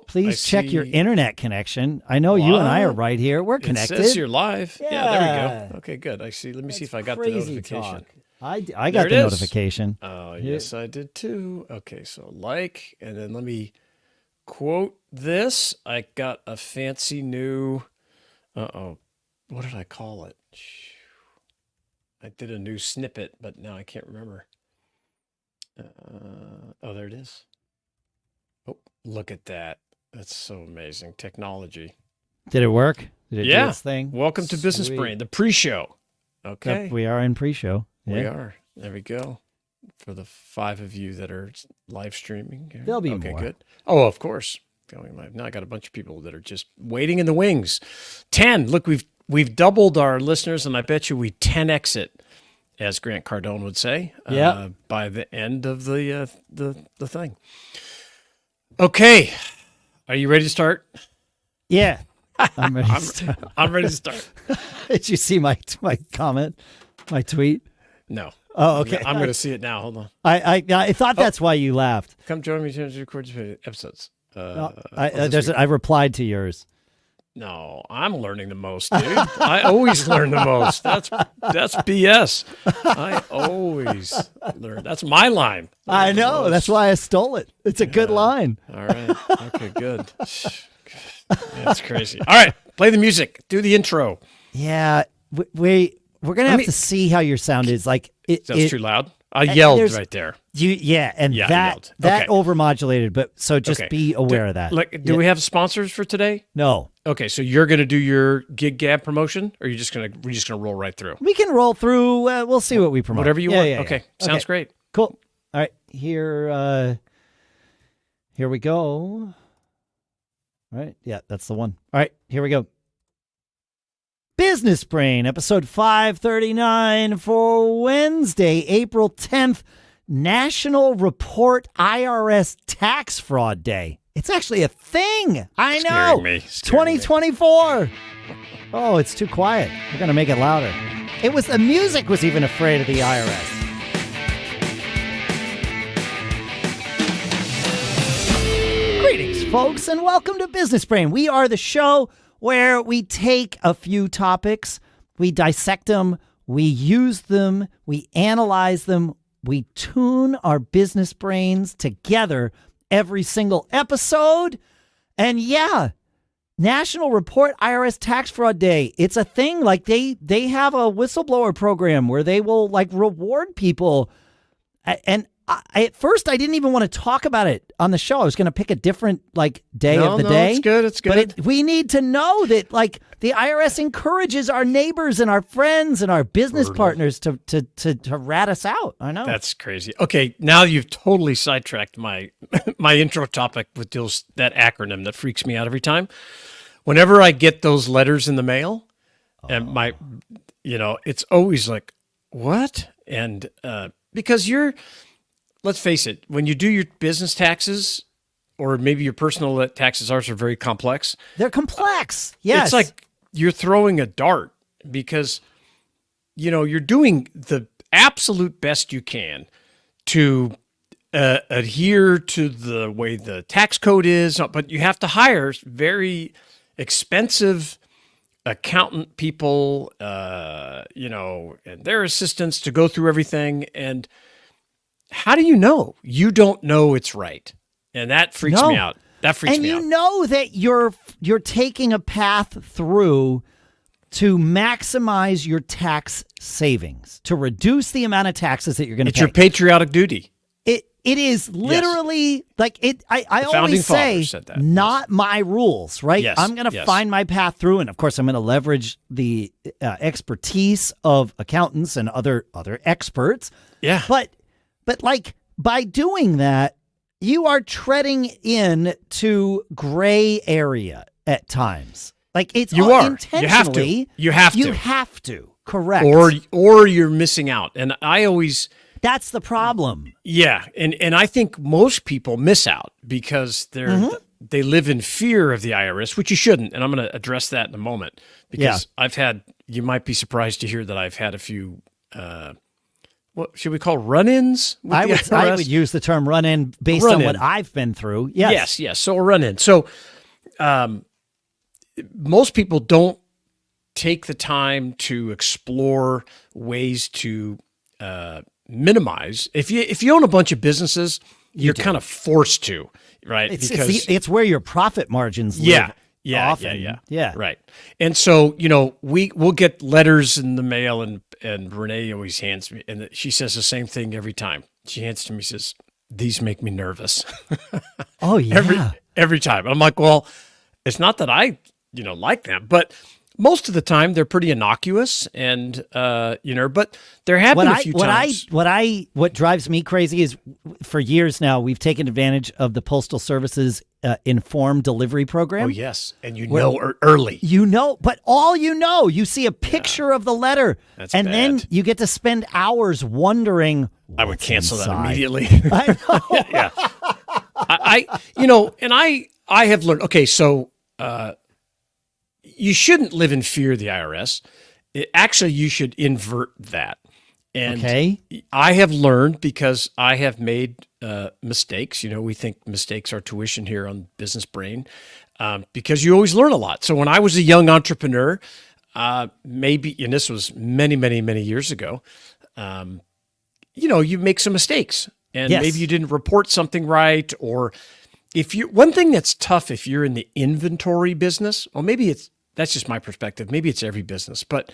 Please check your internet connection. I know you and I are right here. We're connected. It says you're live. Yeah, there we go. Okay, good. I see. Let me see if I got the notification. Talk. I got the notification. Oh, yes, I did too. Okay, so and then let me quote this. I got a fancy new, what did I call it? I did a new snippet, but now I can't remember. There it is. Oh, look at that. That's so amazing. Technology. Did it work? Did it do its thing? Welcome to Business Brain, the pre-show. Okay. We are in pre-show. Yeah. We are. There we go. For the 5 of you that are live streaming. There'll be more. Okay, good. Oh, of course. Now I got a bunch of people that are just waiting in the wings. 10. Look, we've doubled our listeners, and I bet you we 10x it, as Grant Cardone would say, by the end of the thing. Okay. Are you ready to start? Yeah. I'm ready to start. I'm ready to start. Did you see my comment, my tweet? No. Oh, okay. I'm going to see it now. Hold on. I thought that's why you laughed. Come join me to record episodes. I replied to yours. No, I'm learning the most, dude. I always learn the most. That's BS. I always learn. That's my line. I know. That's why I stole it. It's a good line. All right. Okay, good. That's crazy. All right. Play the music. Do the intro. Yeah. We're going to have to see how your sound is. Like That's too loud. I yelled right there. That overmodulated, but so just be aware of that. Do we have sponsors for today? No. Okay, so you're going to do your gig gab promotion, or we're just going to roll right through? We can roll through. We'll see what we promote. Whatever you want. Okay, sounds great. Cool. All right, here we go. All right, yeah, that's the one. All right, here we go. Business Brain, episode 539 for Wednesday, April 10th, National Report IRS Tax Fraud Day. It's actually a thing. I know. Me. 2024. Oh, it's too quiet. We're going to make it louder. The music was even afraid of the IRS. Greetings, folks, and welcome to Business Brain. We are the show where we take a few topics, we dissect them, we use them, we analyze them, we tune our business brains together every single episode. And yeah, National Report IRS Tax Fraud Day. It's a thing. Like they have a whistleblower program where they will reward people. And at first, I didn't even want to talk about it on the show. I was going to pick a different day of the day. It's good. It's good. But we need to know that the IRS encourages our neighbors and our friends and our business partners to rat us out. I know. That's crazy. Okay, now you've totally sidetracked my intro topic with that acronym that freaks me out every time. Whenever I get those letters in the mail, and it's always like, what? And because let's face it, when you do your business taxes, or maybe your personal taxes, ours are very complex. They're complex. Yes. It's like you're throwing a dart because, you're doing the absolute best you can to adhere to the way the tax code is, but you have to hire very expensive accountant people, and their assistants to go through everything. And how do you know? You don't know it's right. And that freaks me out. That freaks me out. And you know that you're taking a path through to maximize your tax savings, to reduce the amount of taxes that you're going to pay. It's your patriotic duty. It is literally I always say, not my rules, right? Yes. I'm going to find my path through. And of course, I'm going to leverage the expertise of accountants and other experts. Yeah. But by doing that, you are treading into gray area at times. Intentionally. You have to. Correct. Or you're missing out. And that's the problem. Yeah, and I think most people miss out because they live in fear of the IRS, which you shouldn't. And I'm going to address that in a moment because you might be surprised to hear that I've had a few what should we call run-ins? With I the would IRS? use the term run-in based on what I've been through. Yes. Yes. So a run-in. So most people don't take the time to explore ways to minimize. If you own a bunch of businesses, you're kind of forced to, right? It's where your profit margins live. Yeah. Right. And so, we'll get letters in the mail, and Renee always hands me, and she says the same thing every time. She hands to me, says, "These make me nervous." Oh yeah. Every time. I'm like, well, it's not that I, like them, but most of the time they're pretty innocuous, and but there have been a few times. What drives me crazy is, for years now, we've taken advantage of the Postal Service's informed delivery program. Oh yes, and early. But all you see a picture of the letter, and bad. then you get to spend hours wondering. I would cancel that immediately. I know. Yeah. I have learned. Okay, so you shouldn't live in fear of the IRS. Actually, you should invert that. And I have learned, because I have made mistakes. We think mistakes are tuition here on Business Brain, because you always learn a lot. So when I was a young entrepreneur, maybe, and this was many, many, many years ago, you make some mistakes, and maybe you didn't report something right, or one thing that's tough if you're in the inventory business, or maybe that's just my perspective. Maybe it's every business, but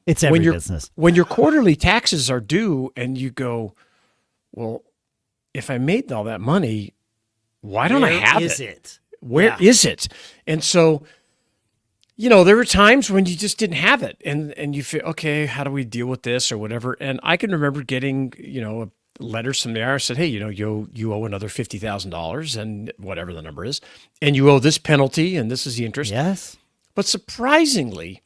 it's every business. When your quarterly taxes are due and you go, well, if I made all that money, why don't I have it? Where is it? And so, there were times when you just didn't have it, and you feel, okay, how do we deal with this or whatever? And I can remember getting, letters from the IRS said, hey, you owe another $50,000 and whatever the number is, and you owe this penalty and this is the interest. Yes. But surprisingly,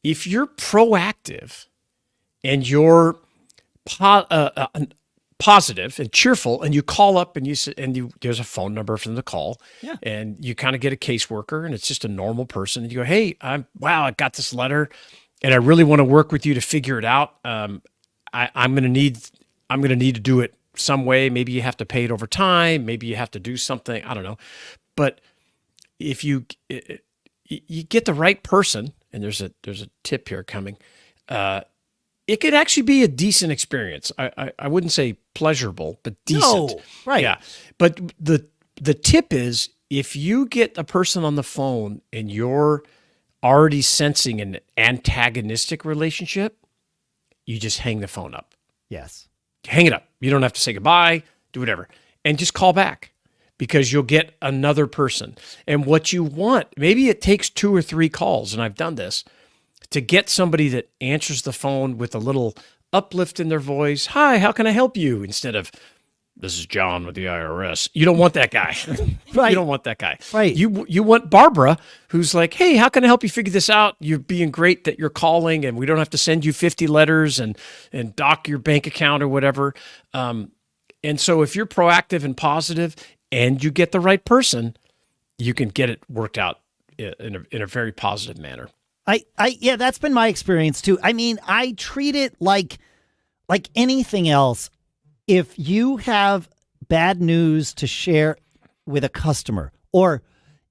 if you're proactive and you're positive and cheerful, and you call up and there's a phone number for them to call, and you kind of get a caseworker, and it's just a normal person, and you go, hey, I got this letter, and I really want to work with you to figure it out. I'm going to need to do it some way. Maybe you have to pay it over time. Maybe you have to do something. I don't know. But if you get the right person, and there's a tip here coming, it could actually be a decent experience. I wouldn't say pleasurable, but decent. No, right. Yeah. But the tip is, if you get a person on the phone and you're already sensing an antagonistic relationship, you just hang the phone up. Yes. Hang it up. You don't have to say goodbye, do whatever, and just call back, because you'll get another person. And what you want, maybe it takes 2 or 3 calls, and I've done this, to get somebody that answers the phone with a little uplift in their voice. Hi, how can I help you? Instead of, this is John with the IRS. You don't want that guy. Right. You don't want that guy. Right. You want Barbara, who's like, hey, how can I help you figure this out? You're being great that you're calling, and we don't have to send you 50 letters and dock your bank account or whatever. And so if you're proactive and positive and you get the right person, you can get it worked out in a very positive manner. Yeah, that's been my experience too. I mean, I treat it like anything else. If you have bad news to share with a customer, or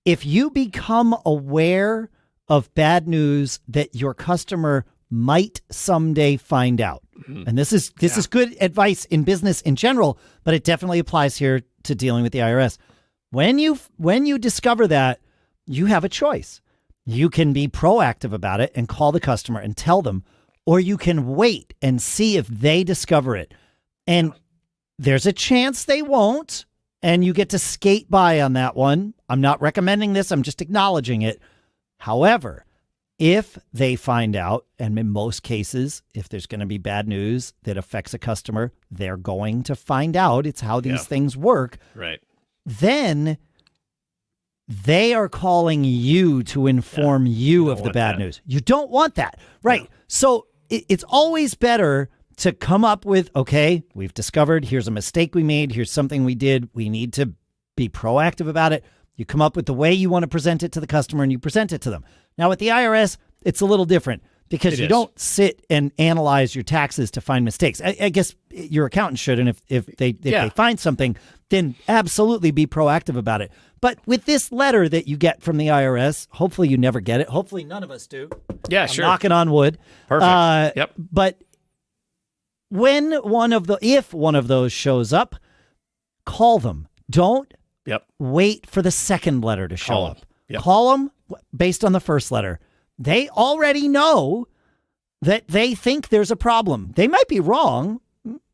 if you become aware of bad news that your customer might someday find out, and this is good advice in business in general, but it definitely applies here to dealing with the IRS. When you discover that, you have a choice. You can be proactive about it and call the customer and tell them, or you can wait and see if they discover it. And there's a chance they won't, and you get to skate by on that one. I'm not recommending this. I'm just acknowledging it. However, if they find out, and in most cases, if there's going to be bad news that affects a customer, they're going to find out. It's how these things work. Right. Then they are calling you to inform you of the bad news. You don't want that. Right. No. So it's always better to come up with, okay, we've discovered, here's a mistake we made, here's something we did, we need to be proactive about it. You come up with the way you want to present it to the customer, and you present it to them. Now with the IRS, it's a little different. because It you is. don't sit and analyze your taxes to find mistakes. I guess your accountant should, and if they find something, then absolutely be proactive about it. But with this letter that you get from the IRS, hopefully you never get it. Hopefully none of us do. Yeah, I'm sure. knocking on wood. Perfect. Yep. But if one of those shows up, call them. Don't Yep. wait for the second letter to show Call 'em. up. Yep. Call them based on the first letter. They already know that they think there's a problem. They might be wrong.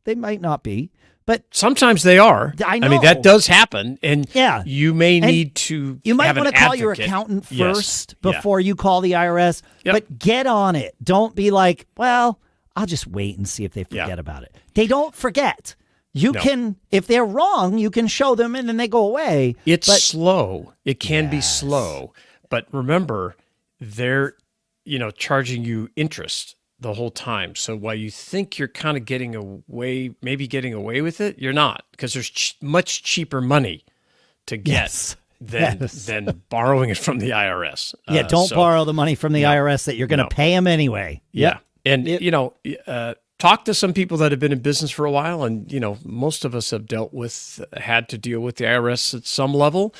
They might not be. But sometimes they are. I mean, know. that does happen. And Yeah. you may And need to you might have want an to call your advocate. accountant Yes. first Yeah. before you call the IRS. Yep. But get on it. Don't be like, well, I'll just wait and see if they forget about it. They don't forget. You can, if they're wrong, you can show them and then they go away. It's But slow. It can be slow. But remember, they're, charging you interest the whole time. So while you think you're kind of getting away with it, you're not, because there's much cheaper money to get than borrowing it from the IRS. don't borrow the money from the IRS that you're going to pay them anyway. Yeah. And, talk to some people that have been in business for a while, and most of us have had to deal with the IRS at some level.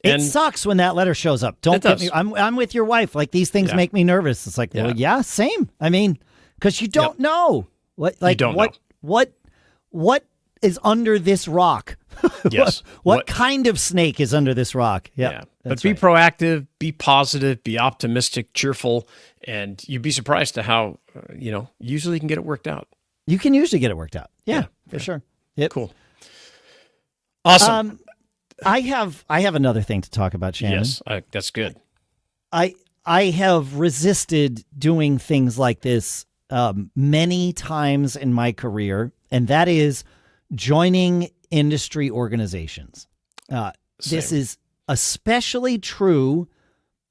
It sucks when that letter shows up. Don't get me. I'm with your wife. Like, these things make me nervous. It's like, well, yeah, same. I mean, because you don't know what is under this rock. Yes. what kind of snake is under this rock? Yeah. But be proactive, be positive, be optimistic, cheerful, and you'd be surprised to how, usually you can get it worked out. You can usually get it worked out. Yeah, for sure. Yep. Cool. Awesome. I have another thing to talk about, Shannon. Yes, that's good. I have resisted doing things like this many times in my career, and that is joining industry organizations. This is especially true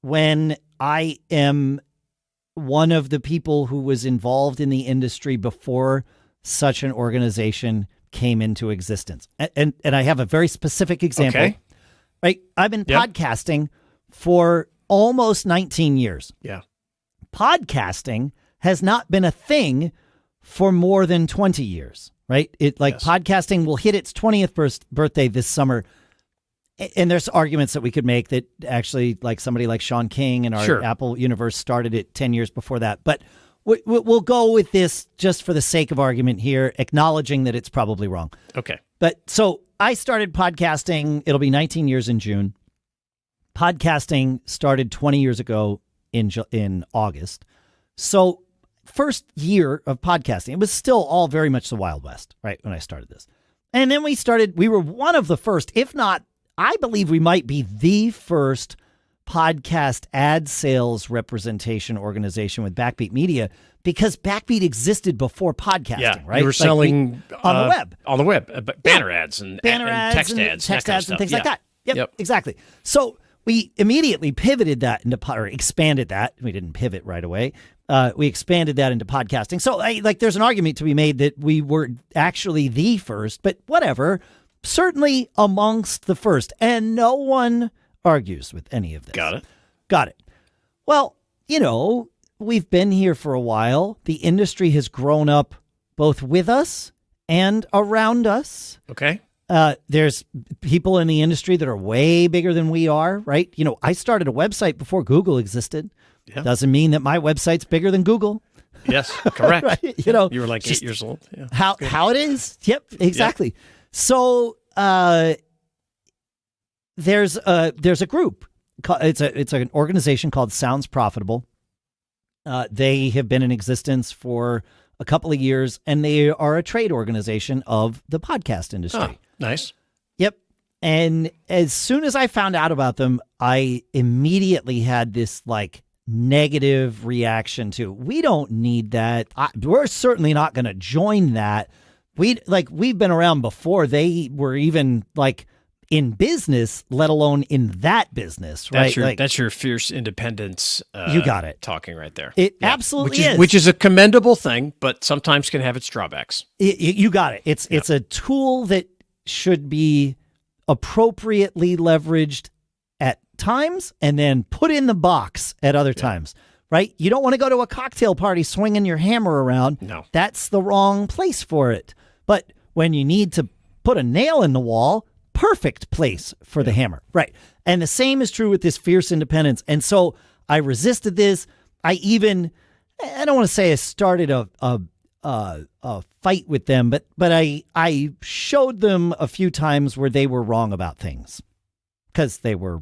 when I am one of the people who was involved in the industry before such an organization came into existence. And I have a very specific example. Okay. Right? I've been podcasting for almost 19 years. Yeah. Podcasting has not been a thing for more than 20 years, right? Podcasting will hit its 20th birthday this summer. And there's arguments that we could make that actually, like, somebody like Sean King and our Apple universe started it 10 years before that. But we'll go with this just for the sake of argument here, acknowledging that it's probably wrong. Okay. But so I started podcasting. It'll be 19 years in June. Podcasting started 20 years ago in August. So first year of podcasting, it was still all very much the Wild West, right, when I started this. And then we were one of the first, if not, I believe we might be the first podcast ad sales representation organization with Backbeat Media, because Backbeat existed before podcasting, right? You were selling on the web. On the web, banner ads and text ads, and things like that. Yep, exactly. So we immediately pivoted that or expanded that. We didn't pivot right away. We expanded that into podcasting. So there's an argument to be made that we were actually the first, but whatever. Certainly amongst the first, and no one argues with any of this. Got it. Well, we've been here for a while. The industry has grown up both with us and around us. Okay. There's people in the industry that are way bigger than we are, right? I started a website before Google existed. Yeah. Doesn't mean that my website's bigger than Google. Yes, correct. Right? You were like 8 years old. Yeah. How it is. Yep, exactly. Yep. So there's a group. It's an organization called Sounds Profitable. They have been in existence for a couple of years, and they are a trade organization of the podcast industry. Oh, nice. Yep. And as soon as I found out about them, I immediately had this negative reaction to, we don't need that. We're certainly not going to join that. We've been around before they were even in business, let alone in that business, right? That's your fierce independence. You got it. Talking right there. It absolutely is. Which is a commendable thing, but sometimes can have its drawbacks. You got it. It's a tool that should be appropriately leveraged at times and then put in the box at other times. right? You don't want to go to a cocktail party swinging your hammer around. No. That's the wrong place for it. But when you need to put a nail in the wall, perfect place for the hammer. Right. And the same is true with this fierce independence. And so I resisted this. I don't want to say I started a fight with them, but I showed them a few times where they were wrong about things because they were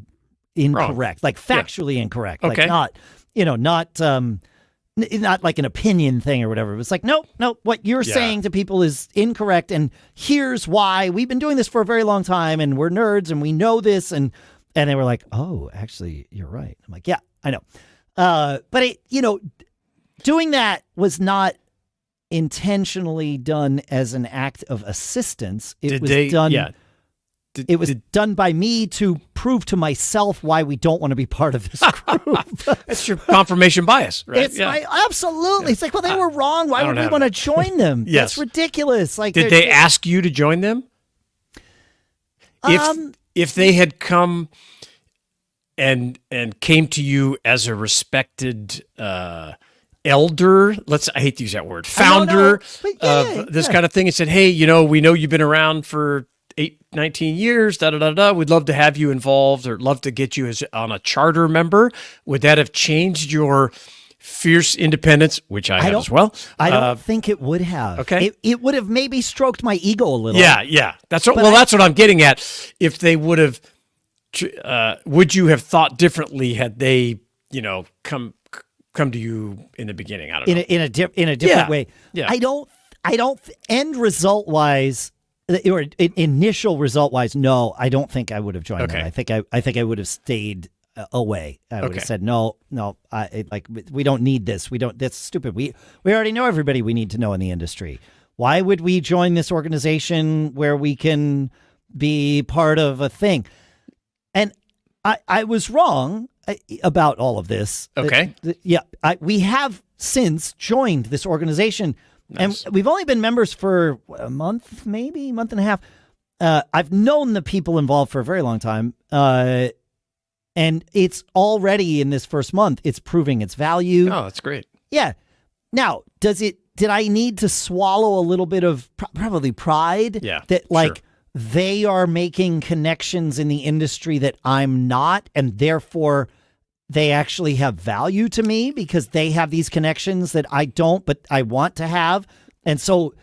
incorrect, like factually incorrect, Okay. like not like an opinion thing or whatever. It was like, no, what you're saying to people is incorrect. And here's why. We've been doing this for a very long time and we're nerds and we know this. And they were like, oh, actually, you're right. I'm like, yeah, I know. But doing that was not intentionally done as an act of assistance. It was done by me to prove to myself why we don't want to be part of this group. That's your confirmation bias, right? It's absolutely. Yeah. It's like, well, they were wrong. Why would we want to join them? Yes. That's ridiculous. Like, did they ask you to join them? If they had come and came to you as a respected elder, I hate to use that word, founder of this kind of thing, and said, hey, we know you've been around for 19 years, we'd love to have you involved or love to get you on a charter member. Would that have changed your fierce independence, which I have as well? I don't think it would have. Okay. It would have maybe stroked my ego a little. Yeah. That's what I'm getting at. If they would have, would you have thought differently had they, come to you in the beginning? I don't know. In a different way. Yeah. I don't end result wise, or initial result wise, no, I don't think I would have joined them. I think I would have stayed away. I would have said no. We don't need this. That's stupid. We already know everybody we need to know in the industry. Why would we join this organization where we can be part of a thing? And I was wrong about all of this. Okay. We have since joined this organization. Nice. And we've only been members for a month, maybe a month and a half. I've known the people involved for a very long time. And it's already in this first month, it's proving its value. Oh, that's great. Yeah. Now, did I need to swallow a little bit of probably pride? Yeah. That they are making connections in the industry that I'm not, and therefore they actually have value to me because they have these connections that I don't, but I want to have. And so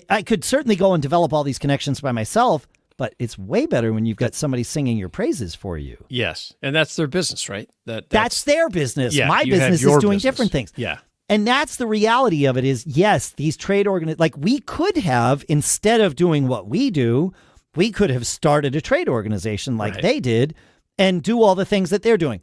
I could certainly go and develop all these connections by myself, but it's way better when you've got somebody singing your praises for you. Yes. And that's their business, right? That's their business. Yeah, my business is doing different things. Yeah. And that's the reality of it is, yes, these trade we could have, instead of doing what we do, we could have started a trade organization like they did and do all the things that they're doing.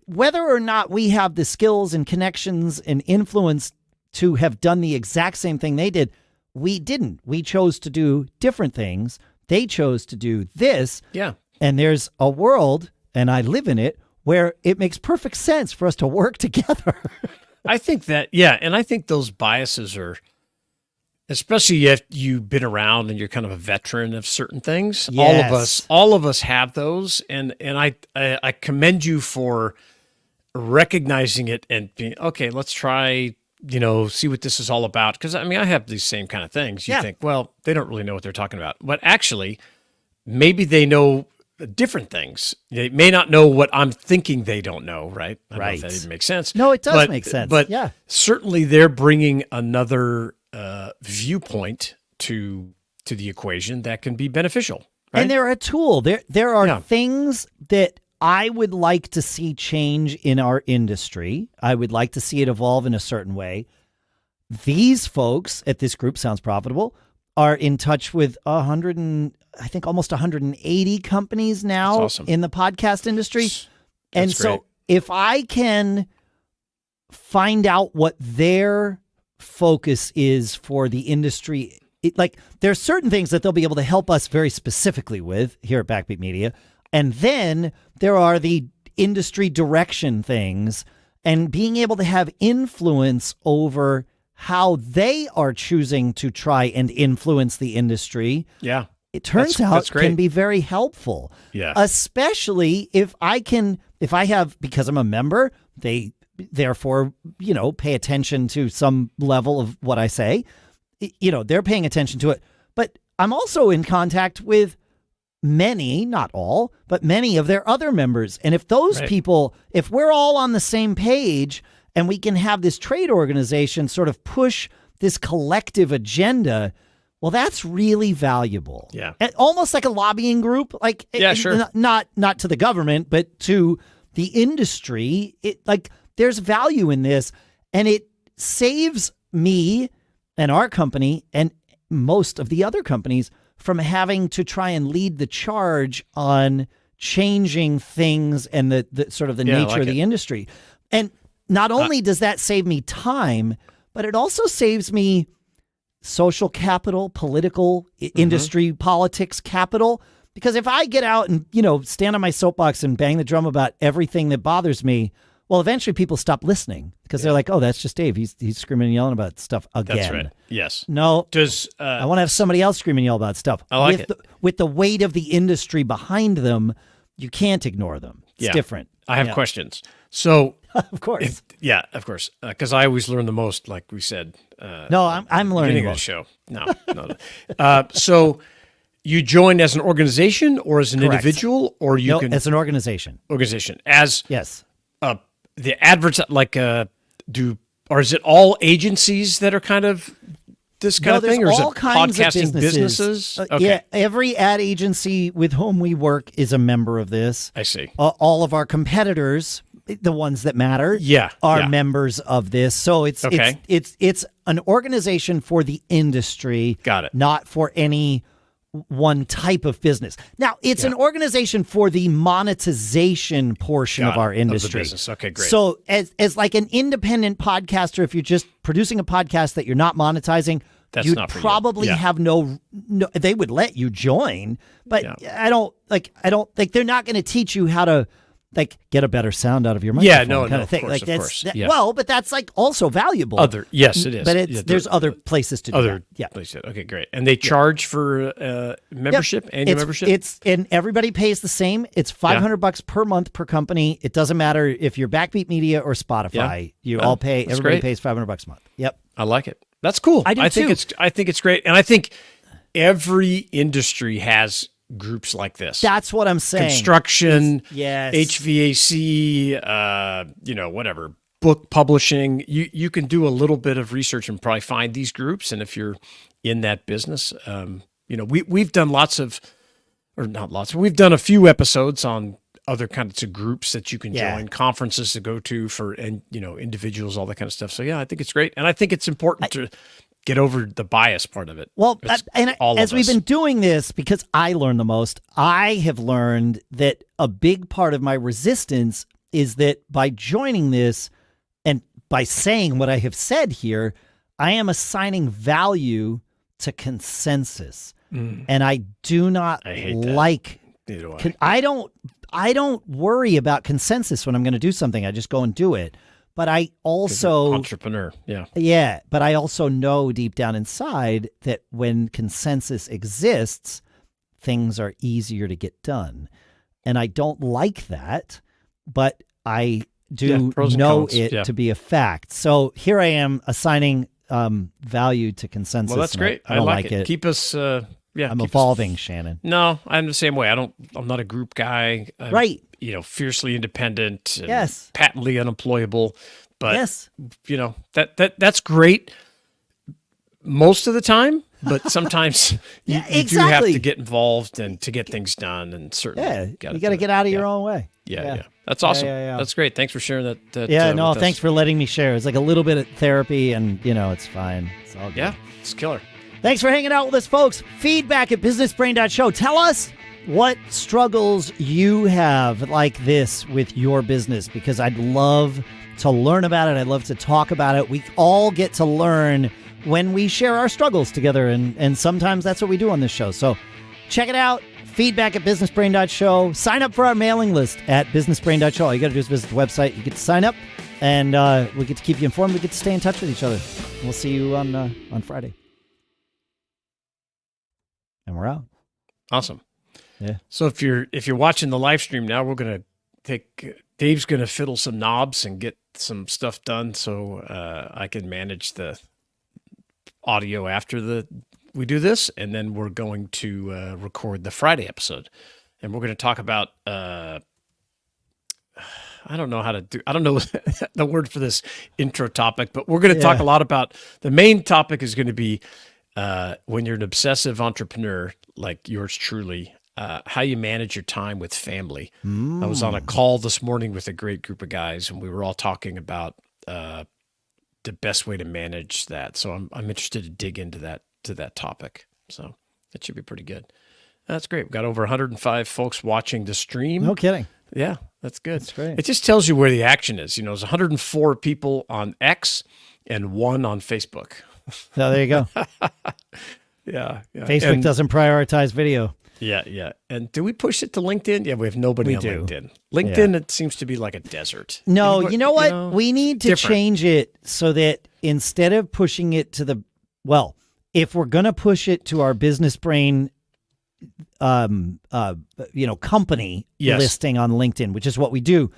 Whether or not we have the skills and connections and influence to have done the exact same thing they did, we didn't. We chose to do different things. They chose to do this. Yeah. And there's a world, and I live in it, where it makes perfect sense for us to work together. I think that, and I think those biases are, especially if you've been around and you're kind of a veteran of certain things. Yes. All of us have those, and I commend you for recognizing it and being, okay, let's try, see what this is all about. Because I have these same kind of things. You think, well, they don't really know what they're talking about, but actually, maybe they know different things. They may not know what I'm thinking they don't know, right? I don't know if that even makes sense. No, it does make sense. But certainly they're bringing another viewpoint to the equation that can be beneficial. Right? And they're a tool. There are things that I would like to see change in our industry. I would like to see it evolve in a certain way. These folks at this group, Sounds Profitable, are in touch with almost 180 companies now in the podcast industry. And so if I can find out what their focus is for the industry, there's certain things that they'll be able to help us very specifically with here at Backbeat Media. And then there are the industry direction things and being able to have influence over how they are choosing to try and influence the industry. Yeah. It turns out can be very helpful. Yeah. Especially if I have, because I'm a member, They therefore, pay attention to some level of what I say. They're paying attention to it. But I'm also in contact with many, not all, but many of their other members. And if those people, if we're all on the same page and we can have this trade organization sort of push this collective agenda, well, that's really valuable. Yeah. And almost like a lobbying group, like sure. Not to the government, but to the industry. There's value in this, and it saves me and our company and most of the other companies from having to try and lead the charge on changing things and the sort of the nature of the industry. And not only does that save me time, but it also saves me social capital, political, industry, politics capital. Because if I get out and, stand on my soapbox and bang the drum about everything that bothers me, well, eventually people stop listening because they're like, oh, that's just Dave. He's screaming and yelling about stuff again. That's right. Yes. No, I want to have somebody else scream and yell about stuff. I like it. With the weight of the industry behind them, you can't ignore them. It's different. I have questions. So, of course. Of course. Because I always learn the most, like we said. No, I'm learning the show. No. So you joined as an organization or as an individual, or you can as an organization. Organization as yes. The adverts or is it all agencies that are kind of this kind of thing, or is it all kinds of podcasting businesses? Okay. Yeah, every ad agency with whom we work is a member of this. I see. All of our competitors, the ones that matter, are members of this. So it's an organization for the industry. Got it. Not for any one type of business. Now, it's an organization for the monetization portion of our industry. Of the business. Okay, great. So as like an independent podcaster, if you're just producing a podcast that you're not monetizing, you'd probably have no, they would let you join, but I don't think they're not going to teach you how to get a better sound out of your microphone kind of thing. Of course. Well, but that's also valuable. Yes, it is. But there's other places to do that. Yeah. Places. Okay, great. And they charge for membership, annual membership? And everybody pays the same. It's $500 per month per company. It doesn't matter if you're Backbeat Media or Spotify. You all pay. Everybody pays $500 a month. Yep. I like it. That's cool. I do too. I think it's great, and I think every industry has groups like this. That's what I'm saying. Construction, yes. HVAC, whatever, book publishing. You can do a little bit of research and probably find these groups. And if you're in that business, we've done we've done a few episodes on other kinds of groups that you can join, conferences to go to for, and individuals, all that kind of stuff. So I think it's great. And I think it's important to get over the bias part of it. Well, as we've been doing this, because I learn the most, I have learned that a big part of my resistance is that by joining this and by saying what I have said here, I am assigning value to consensus. And I do not like that. I don't worry about consensus when I'm going to do something. I just go and do it. But I also entrepreneur, but I also know deep down inside that when consensus exists, things are easier to get done, and I don't like that, but I do know it to be a fact. So here I am assigning value to consensus. Well, that's great. I don't like it. Keep us. I'm evolving, Shannon. No, I'm the same way. I'm not a group guy. Right. Fiercely independent. And yes. Patently unemployable. But yes. That's great most of the time. But sometimes you do have to get involved and to get things done. And certainly, you got to get out of your own way. Yeah. That's awesome. That's great. Thanks for sharing that. Thanks for letting me share. It's like a little bit of therapy, and it's fine. It's all good. Yeah, it's killer. Thanks for hanging out with us, folks. Feedback at businessbrain.show. Tell us what struggles you have like this with your business, because I'd love to learn about it. I'd love to talk about it. We all get to learn when we share our struggles together, and sometimes that's what we do on this show. So check it out. Feedback at businessbrain.show. Sign up for our mailing list at businessbrain.show. All you got to do is visit the website. You get to sign up, and we get to keep you informed. We get to stay in touch with each other. We'll see you on Friday. And we're out. Awesome. Yeah. So if you're watching the live stream now, we're going to take Dave's going to fiddle some knobs and get some stuff done so I can manage the audio after we do this, and then we're going to record the Friday episode, and we're going to talk about I don't know the word for this intro topic, but we're going to talk a lot about, the main topic is going to be when you're an obsessive entrepreneur like yours truly, how you manage your time with family. I was on a call this morning with a great group of guys, and we were all talking about the best way to manage that. So I'm interested to dig into that topic. So that should be pretty good. That's great. We've got over 105 folks watching the stream. No kidding. Yeah, that's good. That's great. It just tells you where the action is. There's 104 people on X and 1 on Facebook. So there you go. Yeah. Facebook doesn't prioritize video. Yeah. And do we push it to LinkedIn? Yeah, we have nobody on LinkedIn. LinkedIn, it seems to be like a desert. No, you know what? We need to change it so that instead of pushing it to if we're going to push it to our Business Brain company listing on LinkedIn, which is what we do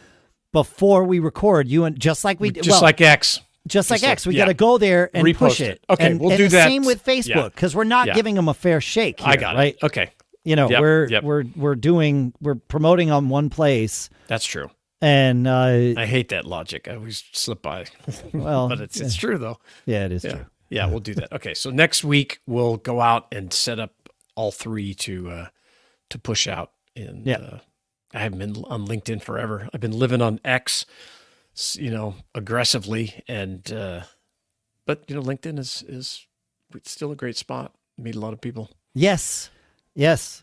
before we record, just like X. We got to go there and push it. Okay, we'll do that. Same with Facebook, because we're not giving them a fair shake here, I got right? it. Okay. We're promoting on one place. That's true. And I hate that logic. I always slip by. Well, but it's true though. Yeah, it is true. Yeah, we'll do that. Okay, so next week we'll go out and set up all 3 to push out. And I haven't been on LinkedIn forever. I've been living on X, aggressively, and but LinkedIn is still a great spot. Meet a lot of people. Yes. That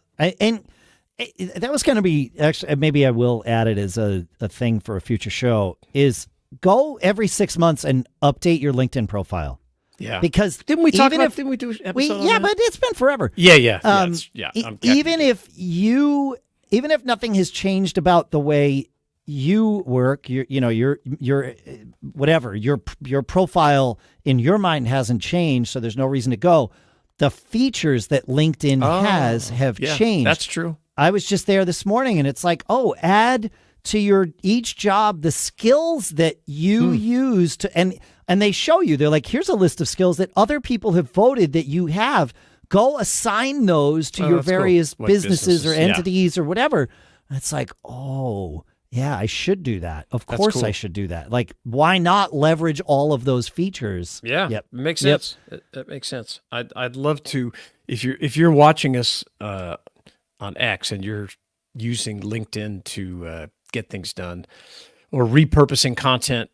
was going to be, actually, maybe I will add it as a thing for a future show, is go every 6 months and update your LinkedIn profile. Yeah. Because didn't we do an episode on that? But it's been forever. Yeah. Even if nothing has changed about the way you work, your profile in your mind hasn't changed, so there's no reason to go. The features that LinkedIn have changed. That's true. I was just there this morning, and it's like, add to each job the skills that you use to, and they show you, they're like, here's a list of skills that other people have voted that you have. Go assign those to your various businesses or entities or whatever. And it's like, I should do that. Of course I should do that. Like, why not leverage all of those features? Yeah. Yep. It makes sense. It makes sense. I'd love to, if you're watching us on X and you're using LinkedIn to get things done or repurposing content,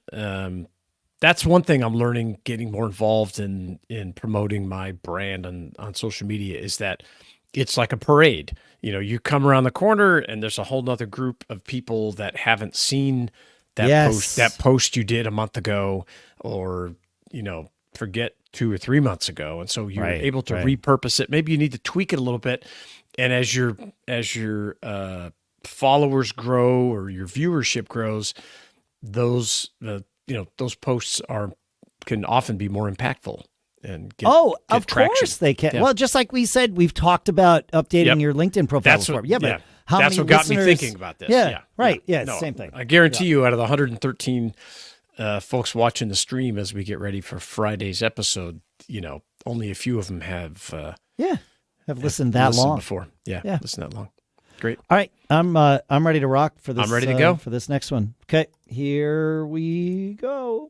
that's one thing I'm learning, getting more involved in promoting my brand on social media, is that it's like a parade. You come around the corner and there's a whole nother group of people that haven't seen that post you did a month ago, or, forget 2 or 3 months ago. And so you're able to repurpose it. Maybe you need to tweak it a little bit. And as your followers grow or your viewership grows, those posts can often be more impactful and get of traction. Course they can. Yeah. Well, just like we said, we've talked about updating your LinkedIn profile before. That's what got me thinking about this. Same thing. I guarantee you, out of the 113 folks watching the stream as we get ready for Friday's episode, only a few of them have listened that long before. Yeah, listened that long. Great. All right, I'm ready to rock for this. I'm ready to go for this next one. Okay, here we go.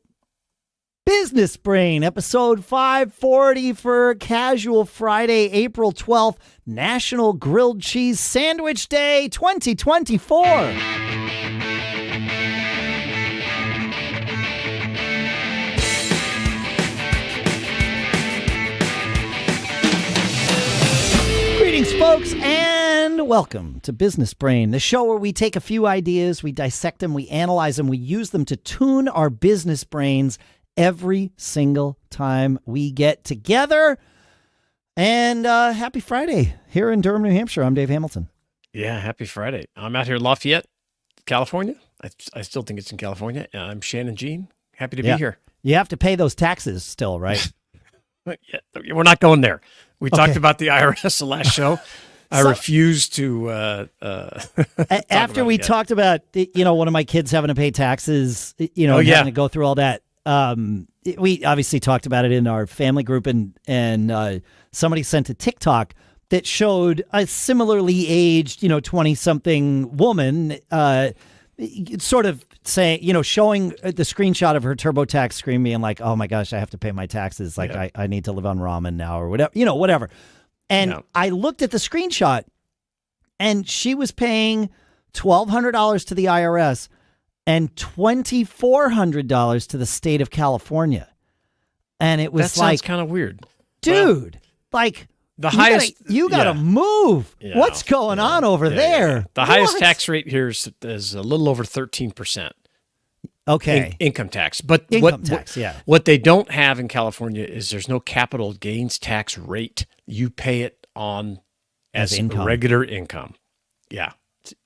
Business Brain, episode 540 for Casual Friday, April 12th, National Grilled Cheese Sandwich Day 2024. Greetings, folks, and welcome to Business Brain, the show where we take a few ideas, we dissect them, we analyze them, we use them to tune our business brains every single time we get together. And happy Friday here in Durham, New Hampshire. I'm Dave Hamilton. Yeah, happy Friday. I'm out here in Lafayette, California. I still think it's in California. I'm Shannon Jean. Happy to be here. You have to pay those taxes still, right? We're not going there. We talked about the IRS the last show. I refuse to. After we talked about, one of my kids having to pay taxes, and having to go through all that. We obviously talked about it in our family group, and somebody sent a TikTok that showed a similarly aged, 20-something woman, sort of saying, showing the screenshot of her TurboTax screen being like, oh my gosh, I have to pay my taxes. Like I need to live on ramen now or whatever, whatever. And I looked at the screenshot and she was paying $1,200 to the IRS and $2,400 to the state of California. And it was that sounds kind of weird. Dude, the highest you gotta move. What's going on over there? The highest tax rate here is a little over 13%. Okay. Income tax. But what they don't have in California is there's no capital gains tax rate. You pay it on as income. Regular income. Yeah.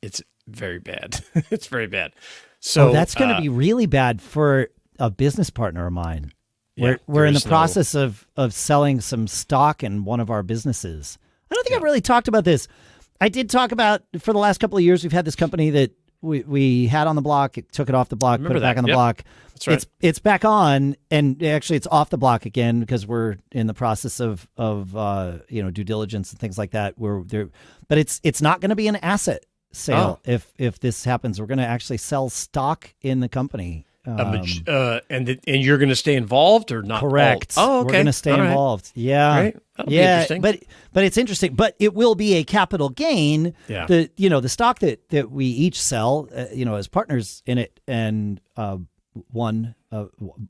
It's very bad. It's very bad. So that's going to be really bad for a business partner of mine. We're in the process of selling some stock in one of our businesses. I don't think I've really talked about this. I did talk about, for the last couple of years, we've had this company that we had on the block, took it off the block, put it back on the block. That's right. It's back on, and actually it's off the block again because we're in the process of due diligence and things like that. But it's not going to be an asset sale if this happens. We're going to actually sell stock in the company. And you're going to stay involved or not? Correct. Oh, okay. We're going to stay involved. Yeah. Right. That'll be interesting. But it's interesting. But it will be a capital gain. Yeah. The stock that we each sell, as partners in it, and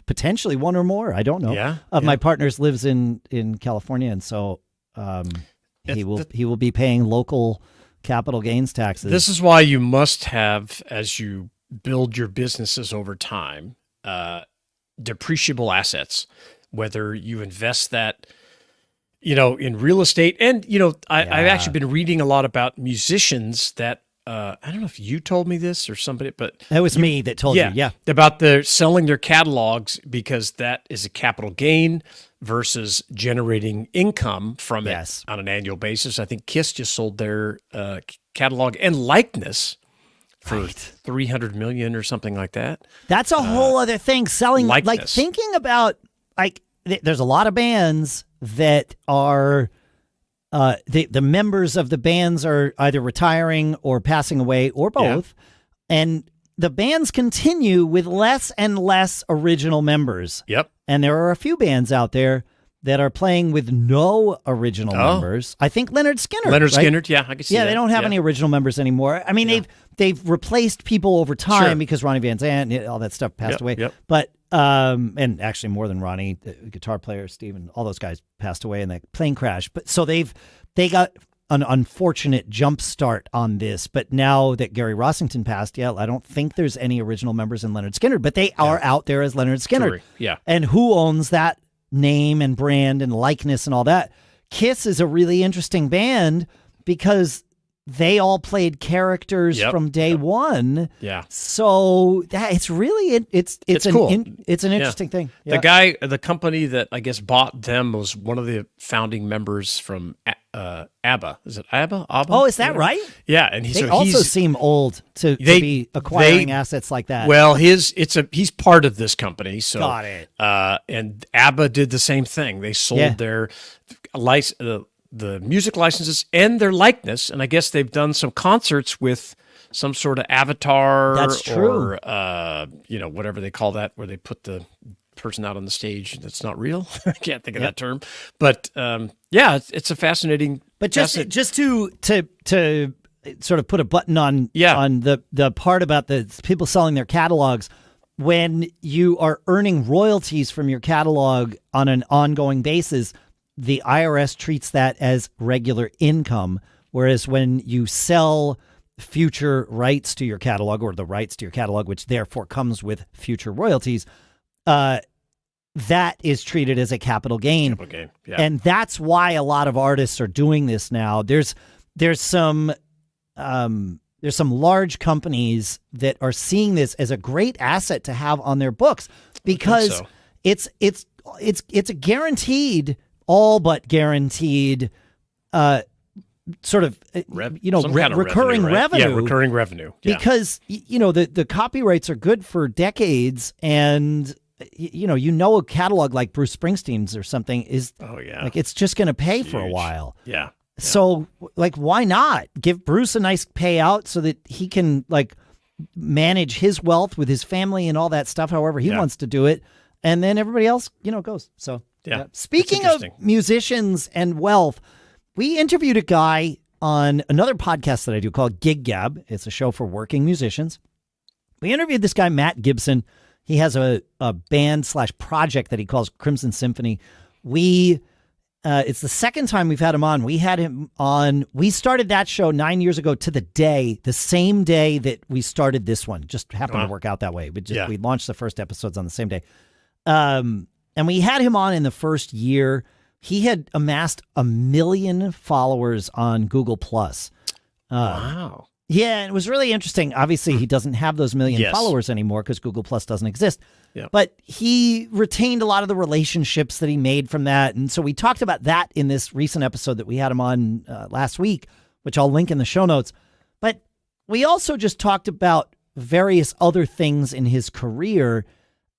potentially one or more, I don't know, my partners lives in California, and so he will be paying local capital gains taxes. This is why you must have, as you build your businesses over time, depreciable assets, whether you invest that, in real estate. And, I've actually been reading a lot about musicians that, I don't know if you told me this or somebody, but it was me that told you. Yeah. About selling their catalogs because that is a capital gain versus generating income from it on an annual basis. I think Kiss just sold their catalog and likeness for $300 million or something like that. That's a whole other thing. Selling, likeness. Thinking about, there's a lot of bands that are, the members of the bands are either retiring or passing away or both. Yeah. And the bands continue with less and less original members. Yep. And there are a few bands out there that are playing with no original members. I think Leonard Skinner. I can see that. They don't have any original members anymore. I mean, they've replaced people over time because Ronnie Van Zant, all that stuff passed away. Yep. But and actually more than Ronnie, the guitar player Steven, all those guys passed away in that plane crash. But so they got an unfortunate jump start on this. But now that Gary Rossington passed, I don't think there's any original members in Leonard Skinner, but they are out there as Leonard Skinner. Sure. Yeah. And who owns that name and brand and likeness and all that? Kiss is a really interesting band because they all played characters from day one. Yeah. So it's really it's cool. It's an interesting thing. Yeah. The company that I guess bought them was one of the founding members from ABBA. Is it ABBA? Oh, is that right? Yeah, and they also seem old to be acquiring assets like that. Well, he's part of this company. So got it. And ABBA did the same thing. They sold their the music licenses and their likeness, and I guess they've done some concerts with some sort of avatar. That's true. Or whatever they call that, where they put the person out on the stage that's not real. I can't think of that term, but it's a fascinating. But just to sort of put a button on the part about the people selling their catalogs. When you are earning royalties from your catalog on an ongoing basis, the IRS treats that as regular income, whereas when you sell future rights to your catalog, or the rights to your catalog, which therefore comes with future royalties, that is treated as a capital gain. And that's why a lot of artists are doing this now. There's some large companies that are seeing this as a great asset to have on their books because it's a guaranteed, all but guaranteed sort of, Some kind of recurring right? revenue. Yeah, recurring revenue. Yeah. Because, the copyrights are good for decades, and, a catalog like Bruce Springsteen's or something is, like, it's just going to pay for a while. Yeah. So, like, why not give Bruce a nice payout so that he can, like, manage his wealth with his family and all that stuff, however he wants to do it. And then everybody else, goes. So, speaking of musicians and wealth, we interviewed a guy on another podcast that I do called Gig Gab. It's a show for working musicians. We interviewed this guy, Matt Gibson. He has a band/project that he calls Crimson Symphony. It's the second time we've had him on. We had him on. We started that show 9 years ago to the same day that we started this one. Just happened to work out that way. We launched the first episodes on the same day. And we had him on in the first year. He had amassed 1 million followers on Google+. Wow. Yeah, and it was really interesting. Obviously, he doesn't have those million followers anymore because Google Plus doesn't exist. Yep. But he retained a lot of the relationships that he made from that. And so we talked about that in this recent episode that we had him on last week, which I'll link in the show notes. But we also just talked about various other things in his career.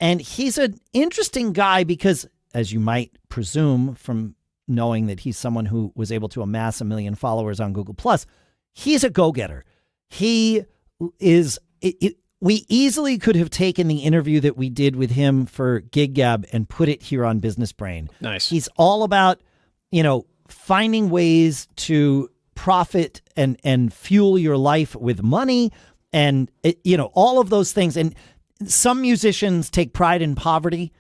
And he's an interesting guy because, as you might presume from knowing that he's someone who was able to amass 1 million followers on Google Plus, he's a go-getter. He is. We easily could have taken the interview that we did with him for Gig Gab and put it here on Business Brain. Nice. He's all about, finding ways to profit and fuel your life with money and, all of those things. And some musicians take pride in poverty.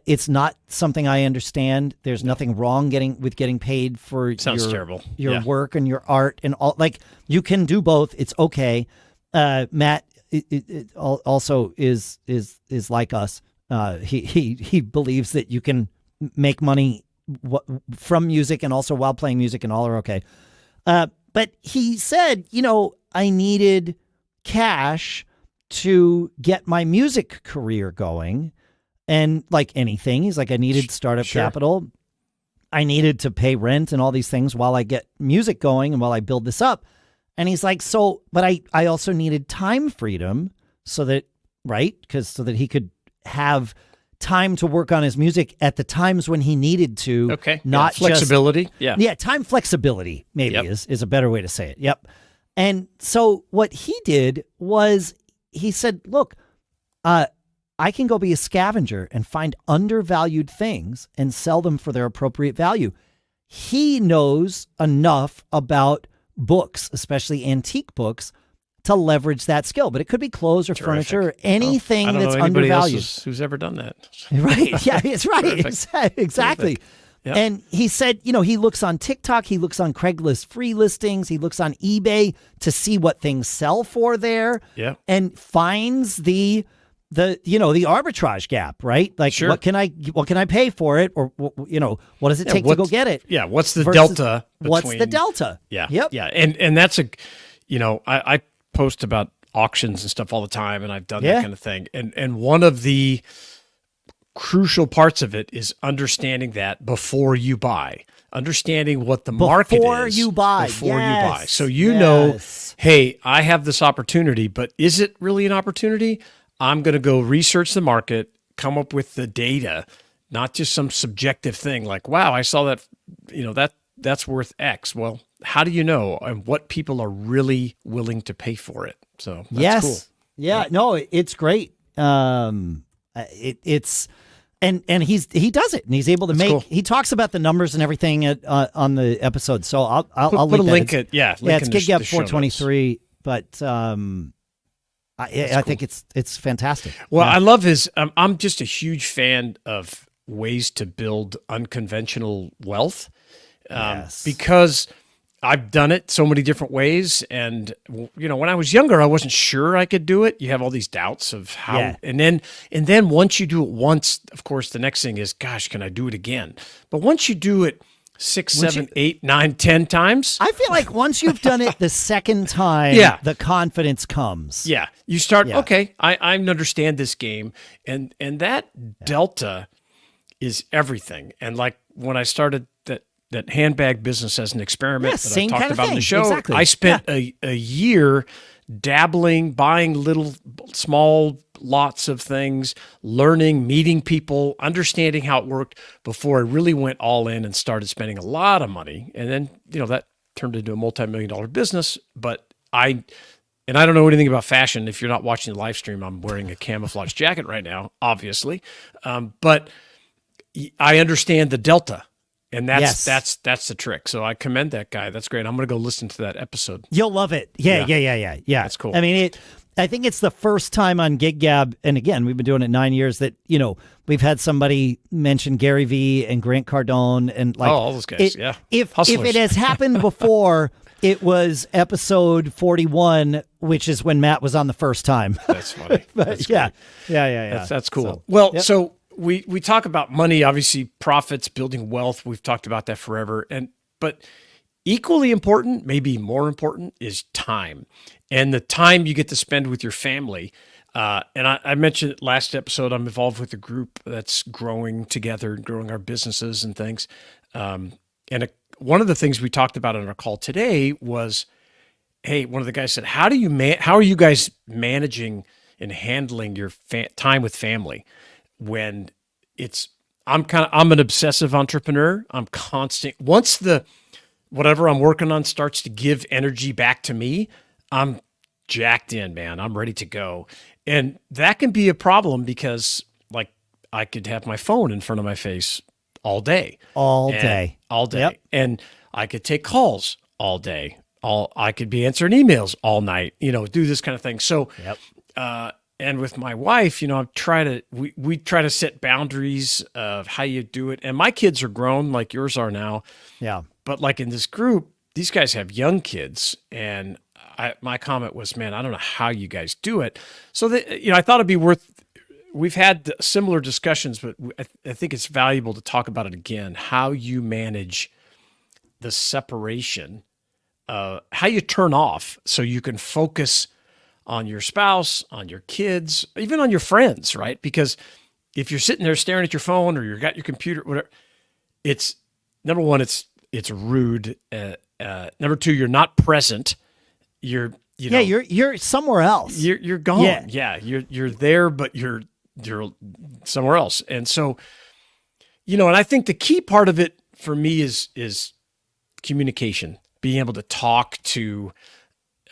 It's not something I understand. There's nothing wrong with getting paid for your work and your art and all. Like, you can do both. It's okay. Matt it also is like us. He believes that you can make money from music and also while playing music, and all are okay. But he said, I needed cash to get my music career going. And like anything, he's like, I needed startup capital. I needed to pay rent and all these things while I get music going and while I build this up. And he's like, but I also needed time freedom so that he could have time to work on his music at the times when he needed to. Okay. Not flexibility. Time flexibility maybe is a better way to say it. Yep. And so what he did was he said, look, I can go be a scavenger and find undervalued things and sell them for their appropriate value. He knows enough about books, especially antique books, to leverage that skill. But it could be clothes or furniture or anything that's undervalued. Who's ever done that? Right. Yeah, it's right. Exactly. Yep. And he said, he looks on TikTok, he looks on Craigslist free listings, he looks on eBay to see what things sell for there, and finds the arbitrage gap, right? Like, what can I pay for it? Or, what does it take to go get it? Yeah. What's the delta? What's the delta? Yeah. Yep. Yeah. And that's I post about auctions and stuff all the time, and I've done that kind of thing. And one of the crucial parts of it is understanding that before you buy, understanding what the market is before you buy. So know, hey, I have this opportunity, but is it really an opportunity? I'm going to go research the market, come up with the data, not just some subjective thing like, wow, I saw that, that's worth X. Well, how do you know and what people are really willing to pay for it? So that's cool. Yeah, no, it's great. It's and he does it, and he's able to make. Cool. He talks about the numbers and everything on the episode. So I'll put a link. It's Gig Gab 423, but I think it's fantastic. Well, I love his. I'm just a huge fan of ways to build unconventional wealth, because I've done it so many different ways. And when I was younger, I wasn't sure I could do it. You have all these doubts of how, and then once you do it once, of course, the next thing is, gosh, can I do it again? But once you do it 6, 7, 8, 9, 10 times. I feel like once you've done it the second time, the confidence comes. Yeah. You start, okay, I understand this game. And that delta is everything. And like when I started that handbag business as an experiment that same I've talked kind of about in thing. the show. Exactly. I spent a year dabbling, buying little small lots of things, learning, meeting people, understanding how it worked before I really went all in and started spending a lot of money. And then, that turned into a multi-million-dollar business. But I don't know anything about fashion. If you're not watching the live stream, I'm wearing a camouflage jacket right now, obviously. But I understand the delta. And that's the trick. So I commend that guy. That's great. I'm going to go listen to that episode. You'll love it. Yeah. That's cool. I mean, I think it's the first time on Gig Gab, and again, we've been doing it 9 years, that, we've had somebody mention Gary Vee and Grant Cardone and all those guys. If Hustlers. it has happened before, it was episode 41, which is when Matt was on the first time. That's funny. That's yeah. That's cool. So, we talk about money, obviously profits, building wealth. We've talked about that forever. But equally important, maybe more important, is time, and the time you get to spend with your family. And I mentioned last episode, I'm involved with a group that's growing together, growing our businesses and things. One of the things we talked about on our call today was, hey, one of the guys said, how are you guys managing and handling your time with family when I'm an obsessive entrepreneur. I'm constant. Once whatever I'm working on starts to give energy back to me, I'm jacked in, man. I'm ready to go. And that can be a problem because I could have my phone in front of my face all day. All day. Yep. And I could take calls all day. I could be answering emails all night, do this kind of thing. So, and with my wife, we try to set boundaries of how you do it. And my kids are grown like yours are now. Yeah. But in this group, these guys have young kids. And my comment was, man, I don't know how you guys do it. So I thought it'd be we've had similar discussions, but I think it's valuable to talk about it again, how you manage the separation, how you turn off so you can focus on your spouse, on your kids, even on your friends, right? Because if you're sitting there staring at your phone or you got your computer, whatever, it's number one, it's rude. Number two, you're not present. You're somewhere else. You're gone. Yeah. You're there, but you're somewhere else. And so, and I think the key part of it for me is communication, being able to talk to,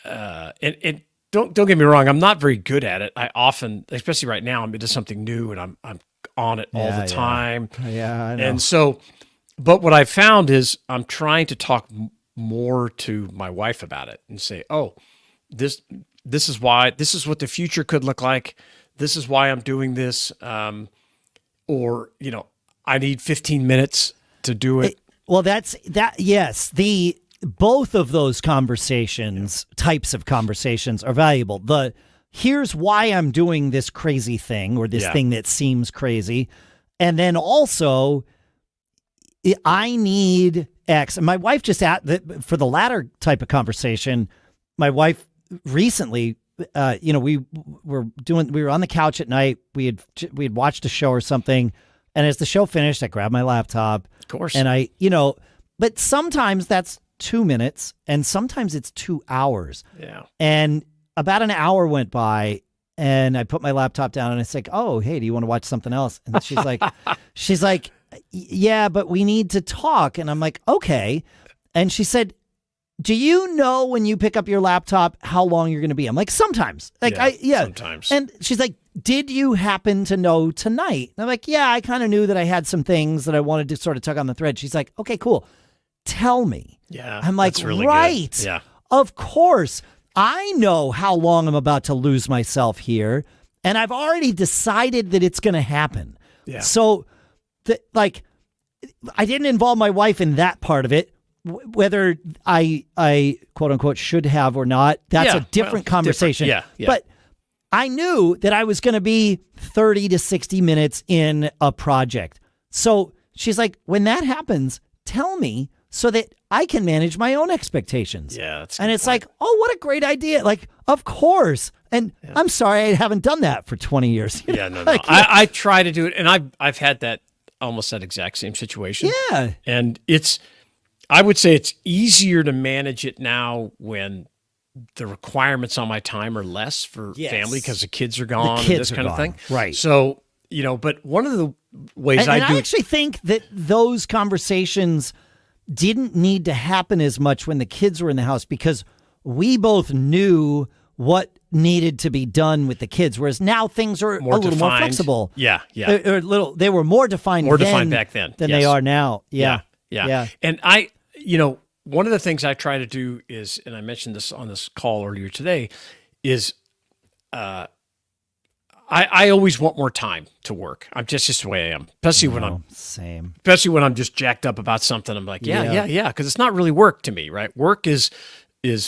and don't get me wrong, I'm not very good at it. I often, especially right now, I'm into something new and I'm on it all the time. Yeah, I know. And so, but what I found is I'm trying to talk more to my wife about it and say, oh, this is why, this is what the future could look like. This is why I'm doing this. Or, I need 15 minutes to do it. Well, yes, both of those conversations, types of conversations, are valuable. Here's why I'm doing this crazy thing or this thing that seems crazy. And then also, I need X. And my wife for the latter type of conversation, my wife recently, we were on the couch at night. We had watched a show or something. And as the show finished, I grabbed my laptop. Of course. And but sometimes that's 2 minutes and sometimes it's 2 hours. Yeah. And about an hour went by and I put my laptop down and it's like, oh, hey, do you want to watch something else? And she's like, yeah, but we need to talk. And I'm like, okay. And she said, do you know when you pick up your laptop how long you're going to be? I'm like, sometimes. Sometimes. And she's like, did you happen to know tonight? And I'm like, yeah, I kind of knew that I had some things that I wanted to sort of tug on the thread. She's like, okay, cool. Tell me. Yeah. I'm like, that's really right. Good. Yeah. Of course. I know how long I'm about to lose myself here. And I've already decided that it's going to happen. Yeah. So I didn't involve my wife in that part of it. Whether I quote unquote should have or not, that's a different conversation. Yeah. But I knew that I was going to be 30 to 60 minutes in a project. So she's like, when that happens, tell me so that I can manage my own expectations. Yeah. And it's like, oh, what a great idea. Like, of course. And I'm sorry, I haven't done that for 20 years. Yeah, no. I try to do it. And I've had that exact same situation. Yeah. And it's, I would say it's easier to manage it now when the requirements on my time are less for family because the kids are gone and this kind of thing. Right. So, but one of the ways I do. actually think that those conversations didn't need to happen as much when the kids were in the house because we both knew what needed to be done with the kids, whereas now things are a little more flexible. Yeah. They were more defined back then than they are now. Yeah. And one of the things I try to do is, and I mentioned this on this call earlier today, is I always want more time to work. I'm just the way I am, especially when I'm just jacked up about something. I'm like, yeah, because it's not really work to me, right? Work is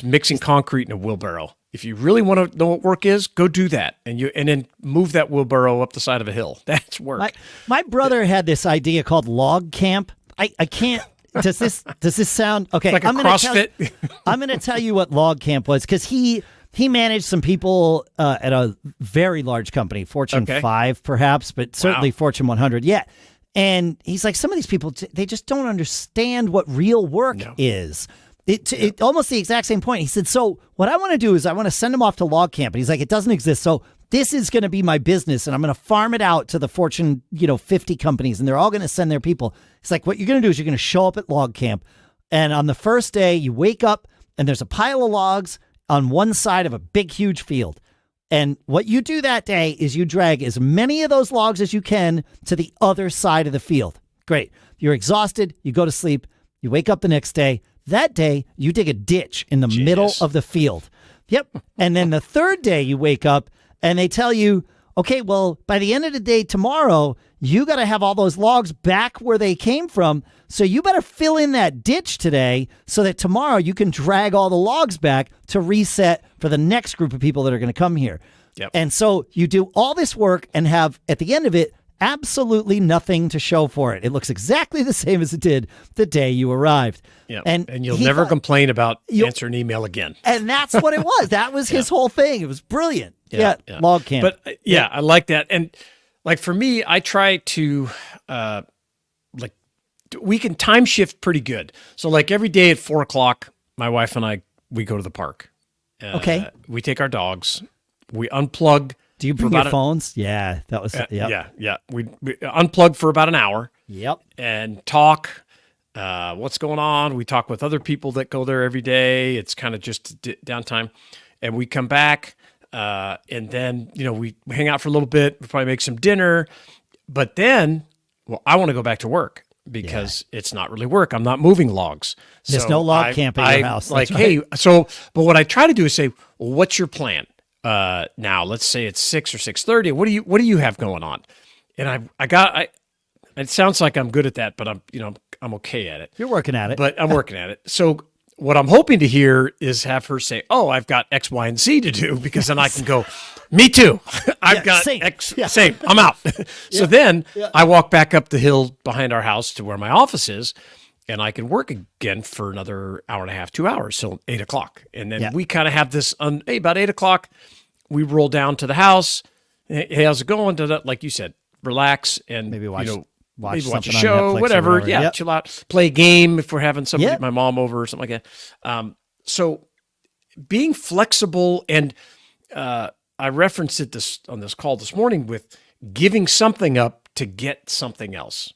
mixing concrete in a wheelbarrow. If you really want to know what work is, go do that, and then move that wheelbarrow up the side of a hill. That's work. My brother had this idea called log camp. I can't. Does this sound okay? Like a CrossFit? I'm going to tell you what log camp was because he managed some people at a very large company, Fortune 5 perhaps, but certainly Fortune 100. Yeah. And he's like, some of these people, they just don't understand what real work is. It almost the exact same point. He said, so what I want to do is I want to send them off to log camp. And he's like, it doesn't exist. So this is going to be my business and I'm going to farm it out to the Fortune, 50 companies and they're all going to send their people. It's like, what you're going to do is you're going to show up at log camp. And on the first day you wake up and there's a pile of logs on one side of a big, huge field. And what you do that day is you drag as many of those logs as you can to the other side of the field. Great. You're exhausted. You go to sleep. You wake up the next day. That day, you dig a ditch in the middle of the field. Yep. And then the third day you wake up and they tell you, okay, well, by the end of the day tomorrow, you got to have all those logs back where they came from. So you better fill in that ditch today so that tomorrow you can drag all the logs back to reset for the next group of people that are going to come here. Yep. And so you do all this work and have, at the end of it, absolutely nothing to show for it. It looks exactly the same as it did the day you arrived. Yep. And you'll never complain about answering an email again. And that's what it was. That was his whole thing. It was brilliant. Yeah. Log camp. But I like that. And like for me, I try to we can time shift pretty good. So like every day at 4:00, my wife and I, we go to the park. We take our dogs. We unplug. Do you bring your phones? Yeah, that was yeah. We unplug for about an hour. Yep. And talk. What's going on? We talk with other people that go there every day. It's kind of just downtime, and we come back, and then we hang out for a little bit. We probably make some dinner, but then, I want to go back to work because it's not really work. I'm not moving logs. There's no log camp at your house. Like, hey, but what I try to do is say, well, what's your plan? Now let's say it's 6 or 6:30. What do you have going on? And it sounds like I'm good at that, but I'm okay at it. You're working at it. But I'm working at it. So what I'm hoping to hear is have her say, oh, I've got X, Y, and Z to do, because then I can go, me too. I've got same. X, same. I'm out. So then I walk back up the hill behind our house to where my office is, and I can work again for another hour and a half, 2 hours, till 8:00. And then we kind of have this, about 8:00, we roll down to the house. Hey, how's it going? Like you said, relax and maybe watch a show, whatever. Yeah, chill out. Play a game if we're having somebody, my mom over or something like that. So being flexible, and I referenced it on this call this morning with giving something up to get something else.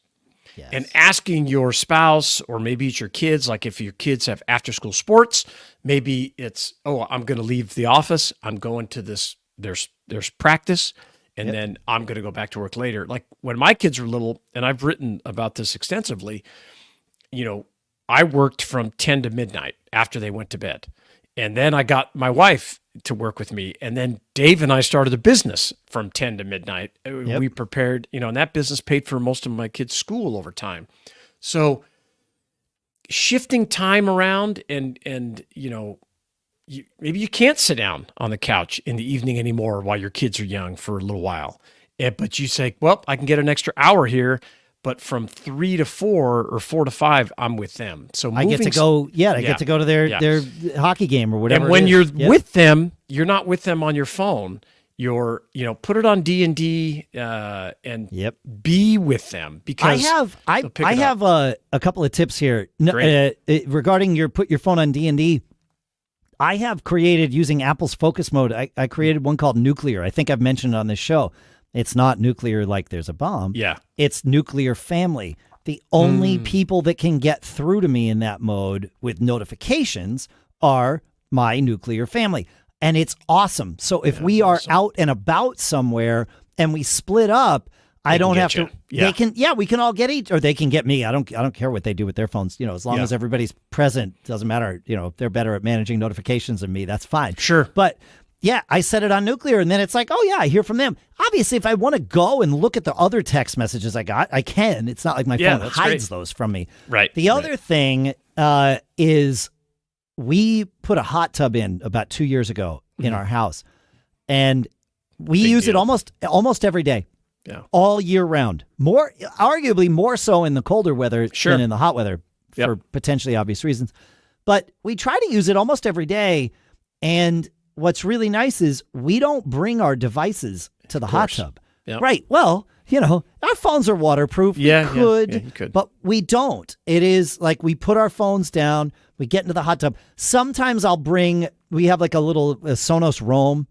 Yes. And asking your spouse, or maybe it's your kids, like if your kids have after school sports, maybe it's, I'm going to leave the office. I'm going to this, there's practice, and then I'm going to go back to work later. Like when my kids were little, and I've written about this extensively, I worked from 10 to midnight after they went to bed. And then I got my wife to work with me. And then Dave and I started a business from 10 to midnight. We prepared, and that business paid for most of my kids' school over time. So shifting time around and maybe you can't sit down on the couch in the evening anymore while your kids are young for a little while. But you say, well, I can get an extra hour here. But from 3 to 4 or 4 to 5, I'm with them. So I get to go. I get to go to their hockey game or whatever. And when you're with them, you're not with them on your phone. put it on D&D and Yep. be with them, because I have a couple of tips here regarding put your phone on D&D. I have created, using Apple's focus mode, I created one called Nuclear. I think I've mentioned it on this show. It's not nuclear like there's a bomb. Yeah. It's nuclear family. The only people that can get through to me in that mode with notifications are my nuclear family. And it's awesome. So if we are out and about somewhere and we split up, I don't have to. Yeah. We can all get each, or they can get me. I don't care what they do with their phones. As long as everybody's present, doesn't matter. If they're better at managing notifications than me, that's fine. Sure. But yeah, I set it on nuclear, and then it's like, oh yeah, I hear from them. Obviously, if I want to go and look at the other text messages I got, I can. It's not like my phone hides those from me. Right. The other thing is, we put a hot tub in about 2 years ago in our house, and we use it almost every day. Yeah. All year round. Arguably more so in the colder weather than in the hot weather for potentially obvious reasons. But we try to use it almost every day. And what's really nice is we don't bring our devices to the hot tub. Yep. Right. Well, our phones are waterproof. Yeah, you could, but we don't. It is like we put our phones down, we get into the hot tub. Sometimes we have like a little Sonos Roam,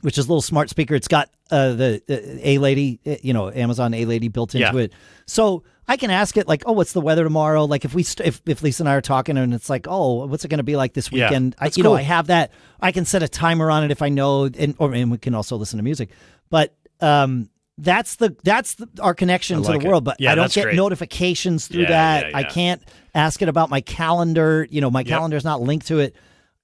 which is a little smart speaker. It's got the A-Lady, Amazon A-Lady built into it. So I can ask it like, oh, what's the weather tomorrow? Like if Lisa and I are talking and it's like, oh, what's it going to be like this weekend? Cool. I have that. I can set a timer on it if I know, and we can also listen to music. But that's our connection to the world. But I don't get notifications through that. I can't ask it about my calendar. My calendar's not linked to it.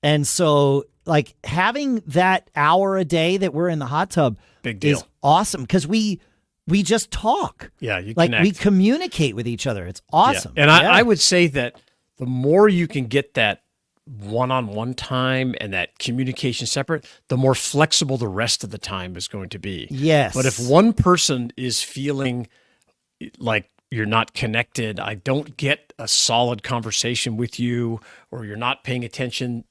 And so like having that hour a day that we're in the hot tub is awesome, because we just talk. Yeah, you like connect. we communicate with each other. It's awesome. Yeah. And I would say that the more you can get that one-on-one time and that communication separate, the more flexible the rest of the time is going to be. Yes. But if one person is feeling like you're not connected, I don't get a solid conversation with you, or you're not paying attention,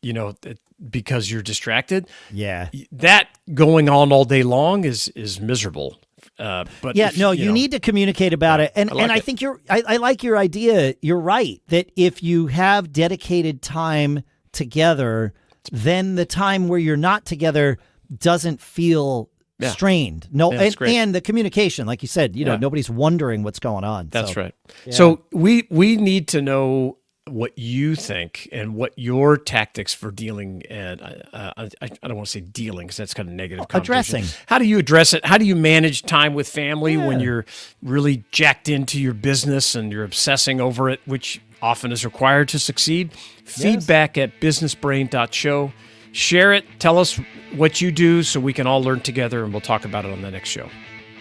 because you're distracted. Yeah. That going on all day long is miserable. But you need to communicate about it. And I think I like your idea. You're right that if you have dedicated time together, then the time where you're not together doesn't feel strained. And the communication, like you said, nobody's wondering what's going on. That's right. Yeah. So we need to know what you think and what your tactics for dealing, and I don't want to say dealing because that's kind of negative. Addressing. How do you address it? How do you manage time with family when you're really jacked into your business and you're obsessing over it, which often is required to succeed? Feedback at businessbrain.show. Share it. Tell us what you do so we can all learn together, and we'll talk about it on the next show.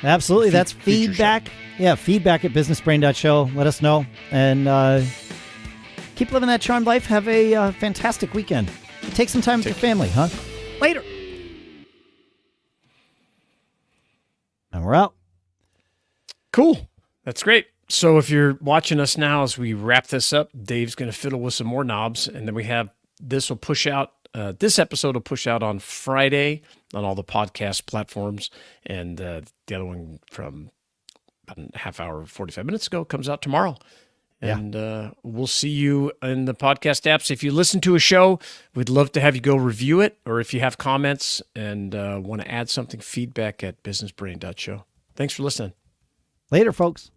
Absolutely. That's feedback. Yeah, feedback at businessbrain.show. Let us know. And keep living that charmed life. Have a fantastic weekend. Take some time with your family, huh? Later. And we're out. Cool. That's great. So if you're watching us now as we wrap this up, Dave's going to fiddle with some more knobs, and then this episode will push out on Friday on all the podcast platforms, and the other one from about a half hour, 45 minutes ago comes out tomorrow. And we'll see you in the podcast apps. If you listen to a show, we'd love to have you go review it, or if you have comments and want to add something, feedback at businessbrain.show. Thanks for listening. Later, folks.